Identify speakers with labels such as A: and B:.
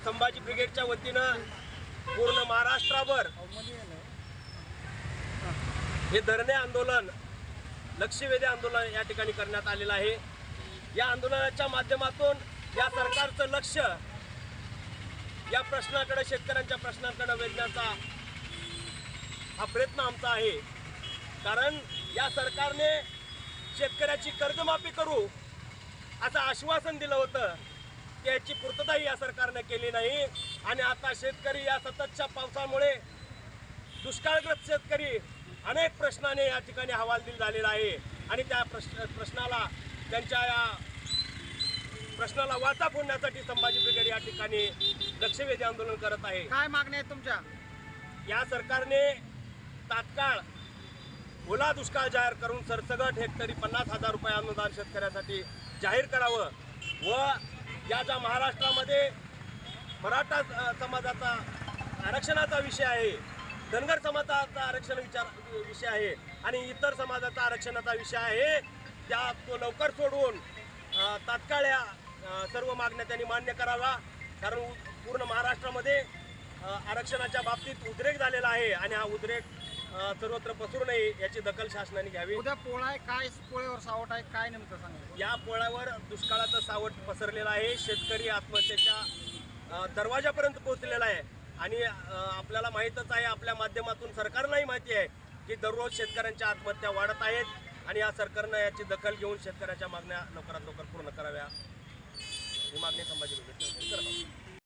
A: संभाजी ब्रिगेडच्या वतीनं पूर्ण महाराष्ट्रावर हे धरणे आंदोलन, लक्षवेधी आंदोलन या ठिकाणी करण्यात आलेलं आहे। या आंदोलनाच्या माध्यमातून या सरकारचं लक्ष या प्रश्नाकडे, शेतकऱ्यांच्या प्रश्नांकडे वेधण्याचा हा प्रयत्न आमचा आहे। कारण या सरकारने शेतकऱ्याची कर्जमाफी करू असं आश्वासन दिलं होतं, त्याची पूर्तताही या सरकारने केली नाही। आणि आता शेतकरी या सततच्या पावसामुळे, दुष्काळग्रस्त शेतकरी अनेक प्रश्नाने या ठिकाणी हवालदिल झालेला आहे आणि त्या प्रश्नाला, त्यांच्या या प्रश्नाला वाचा फोडण्यासाठी संभाजी ब्रिगेड या ठिकाणी लक्षवेधी आंदोलन करत आहे।
B: काय मागणी आहे तुमच्या?
A: या सरकारने तात्काळ ओला दुष्काळ जाहीर करून सरसगट हेक्टरी 50,000 रुपये अनुदान शेतकऱ्यासाठी जाहीर करावं व या ज्या महाराष्ट्रामध्ये मराठा समाजाचा आरक्षणाचा विषय आहे, धनगर समाजाचा आरक्षण विषय आहे आणि इतर समाजाचा आरक्षणाचा विषय आहे, त्या तो लवकर सोडवून तात्काळ या सर्व मागण्या त्यांनी मान्य करावा। कारण पूर्ण महाराष्ट्रामध्ये आरक्षणाच्या बाबतीत उद्रेक झालेला आहे आणि हा उद्रेक सर्वत्र पसरू नये याची दखल शासनाने घ्यावी।
B: उद्या पोळा आहे, काय पोळ्यावर सावट आहे, काय नेमकं सांगा?
A: या पोळ्यावर दुष्काळाचं सावट पसरलेलं आहे, शेतकरी आत्महत्येच्या दरवाजापर्यंत पोहोचलेला आहे आणि आपल्याला माहीतच आहे, आपल्या माध्यमातून सरकारलाही माहिती आहे की दररोज शेतकऱ्यांच्या आत्महत्या वाढत आहेत आणि या सरकारनं याची दखल घेऊन शेतकऱ्याच्या मागण्या लवकरात लवकर पूर्ण कराव्या ही मागणी संभाजी ब्रिगेड करत आहोत।